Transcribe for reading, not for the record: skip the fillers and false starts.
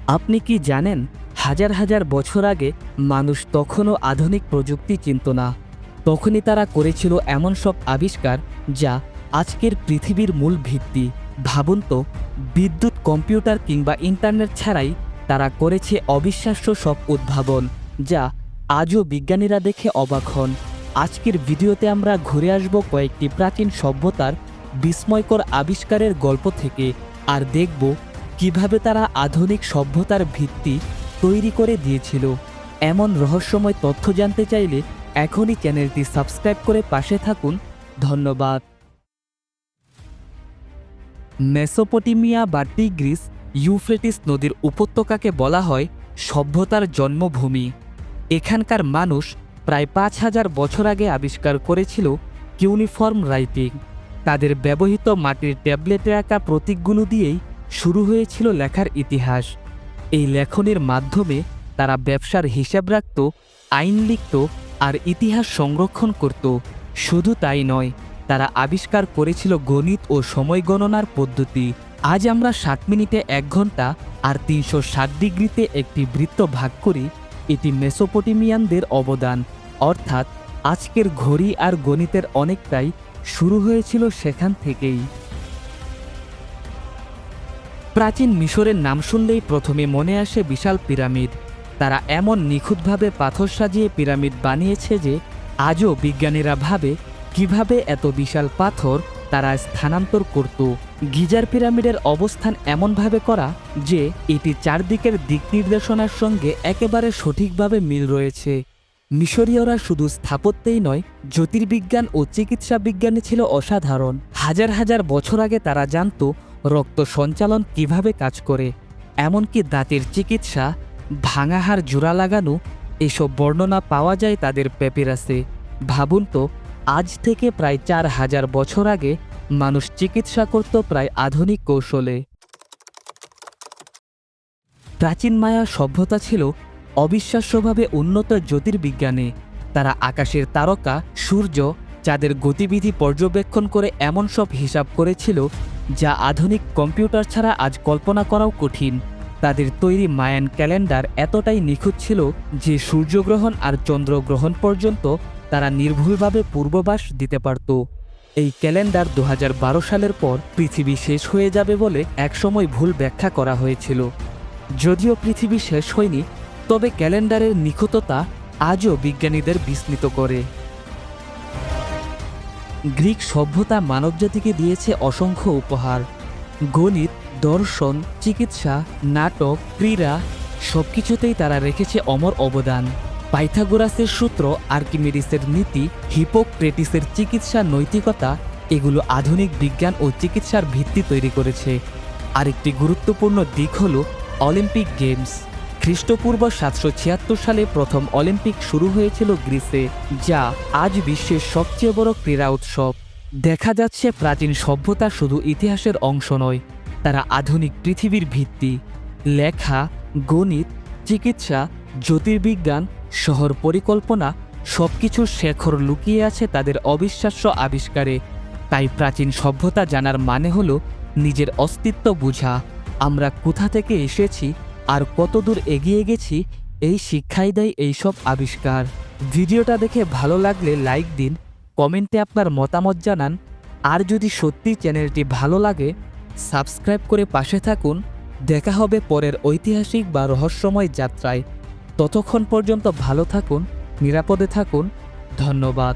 আপনি কি জানেন, হাজার হাজার বছর আগে মানুষ তখনও আধুনিক প্রযুক্তি চিনত না। তখনই তারা করেছিল এমন সব আবিষ্কার যা আজকের পৃথিবীর মূল ভিত্তি। ভাবুন তো, বিদ্যুৎ, কম্পিউটার কিংবা ইন্টারনেট ছাড়াই তারা করেছে অবিশ্বাস্য সব উদ্ভাবন, যা আজও বিজ্ঞানীরা দেখে অবাক হন। আজকের ভিডিওতে আমরা ঘুরে আসব কয়েকটি প্রাচীন সভ্যতার বিস্ময়কর আবিষ্কারের গল্প থেকে, আর দেখব কিভাবে তারা আধুনিক সভ্যতার ভিত্তি তৈরি করে দিয়েছিল। এমন রহস্যময় তথ্য জানতে চাইলে এখনই চ্যানেলটি সাবস্ক্রাইব করে পাশে থাকুন। ধন্যবাদ। মেসোপটেমিয়া বা টিগ্রিস ইউফ্রেটিস নদীর উপত্যকাকে বলা হয় সভ্যতার জন্মভূমি। এখানকার মানুষ প্রায় ৫,০০০ বছর আগে আবিষ্কার করেছিল কিউনিফর্ম রাইটিং। তাদের ব্যবহৃত মাটির ট্যাবলেটে আঁকা প্রতীকগুলো দিয়েই শুরু হয়েছিল লেখার ইতিহাস। এই লেখনের মাধ্যমে তারা ব্যবসার হিসাব রাখত, আইন লিখত আর ইতিহাস সংরক্ষণ করত। শুধু তাই নয়, তারা আবিষ্কার করেছিল গণিত ও সময় গণনার পদ্ধতি। আজ আমরা ৭ মিনিটে ১ ঘন্টা আর ৩৬০ ডিগ্রিতে একটি বৃত্ত ভাগ করি। এটি মেসোপটেমিয়ানদের অবদান, অর্থাৎ আজকের ঘড়ি আর গণিতের অনেকটাই শুরু হয়েছিল সেখান থেকেই। প্রাচীন মিশরের নাম শুনলেই প্রথমে মনে আসে বিশাল পিরামিড। তারা এমন নিখুঁতভাবে পাথর সাজিয়ে পিরামিড বানিয়েছে যে আজও বিজ্ঞানীরা ভাবে কিভাবে এত বিশাল পাথর তারা স্থানান্তর করত। গিজার পিরামিডের অবস্থান এমনভাবে করা যে এটি চারদিকের দিক নির্দেশনার সঙ্গে একেবারে সঠিকভাবে মিল রয়েছে। মিশরীয়রা শুধু স্থাপত্যেই নয়, জ্যোতির্বিজ্ঞান ও চিকিৎসা বিজ্ঞানে ছিল অসাধারণ। হাজার হাজার বছর আগে তারা জানত রক্ত সঞ্চালন কিভাবে কাজ করে, এমনকি দাঁতের চিকিৎসা, ভাঙা হাড় জোড়া লাগানো, এসব বর্ণনা পাওয়া যায় তাদের প্যাপিরাসে। ভাবুন তো, আজ থেকে প্রায় ৪,০০০ বছর আগে মানুষ চিকিৎসা করত প্রায় আধুনিক কৌশলে। প্রাচীন মায়া সভ্যতা ছিল অবিশ্বাস্যভাবে উন্নত জ্যোতির্বিজ্ঞানে। তারা আকাশের তারকা, সূর্য, চাঁদের গতিবিধি পর্যবেক্ষণ করে এমন সব হিসাব করেছিল যা আধুনিক কম্পিউটার ছাড়া আজ কল্পনা করাও কঠিন। তাদের তৈরি মায়ান ক্যালেন্ডার এতটাই নিখুঁত ছিল যে সূর্যগ্রহণ আর চন্দ্রগ্রহণ পর্যন্ত তারা নির্ভুলভাবে পূর্বাভাস দিতে পারত। এই ক্যালেন্ডার ২০১২ সালের পর পৃথিবী শেষ হয়ে যাবে বলে একসময় ভুল ব্যাখ্যা করা হয়েছিল। যদিও পৃথিবী শেষ হয়নি, তবে ক্যালেন্ডারের নিখুঁততা আজও বিজ্ঞানীদের বিস্মিত করে। গ্রিক সভ্যতা মানবজাতিকে দিয়েছে অসংখ্য উপহার। গণিত, দর্শন, চিকিৎসা, নাটক, ক্রীড়া সবকিছুতেই তারা রেখেছে অমর অবদান। পাইথাগোরাসের সূত্র, আর্কিমিডিসের নীতি, হিপোক্রেটিসের চিকিৎসা নৈতিকতা, এগুলো আধুনিক বিজ্ঞান ও চিকিৎসার ভিত্তি তৈরি করেছে। আরেকটি গুরুত্বপূর্ণ দিক হল অলিম্পিক গেমস। খ্রিস্টপূর্ব ৭৭৬ সালে প্রথম অলিম্পিক শুরু হয়েছিল গ্রিসে, যা আজ বিশ্বের সবচেয়ে বড় ক্রীড়া উৎসব। দেখা যাচ্ছে প্রাচীন সভ্যতা শুধু ইতিহাসের অংশ নয়, তারা আধুনিক পৃথিবীর ভিত্তি। লেখা, গণিত, চিকিৎসা, জ্যোতির্বিজ্ঞান, শহর পরিকল্পনা সবকিছুর শেখর লুকিয়ে আছে তাদের অবিশ্বাস্য আবিষ্কারে। তাই প্রাচীন সভ্যতা জানার মানে হলো নিজের অস্তিত্ব বোঝা। আমরা কোথা থেকে এসেছি আর কতদূর এগিয়ে গেছি, এই শিক্ষাই দেয় এইসব আবিষ্কার। ভিডিওটা দেখে ভালো লাগলে লাইক দিন, কমেন্টে আপনার মতামত জানান, আর যদি সত্যি চ্যানেলটি ভালো লাগে সাবস্ক্রাইব করে পাশে থাকুন। দেখা হবে পরের ঐতিহাসিক বা রহস্যময় যাত্রায়। ততক্ষণ পর্যন্ত ভালো থাকুন, নিরাপদে থাকুন। ধন্যবাদ।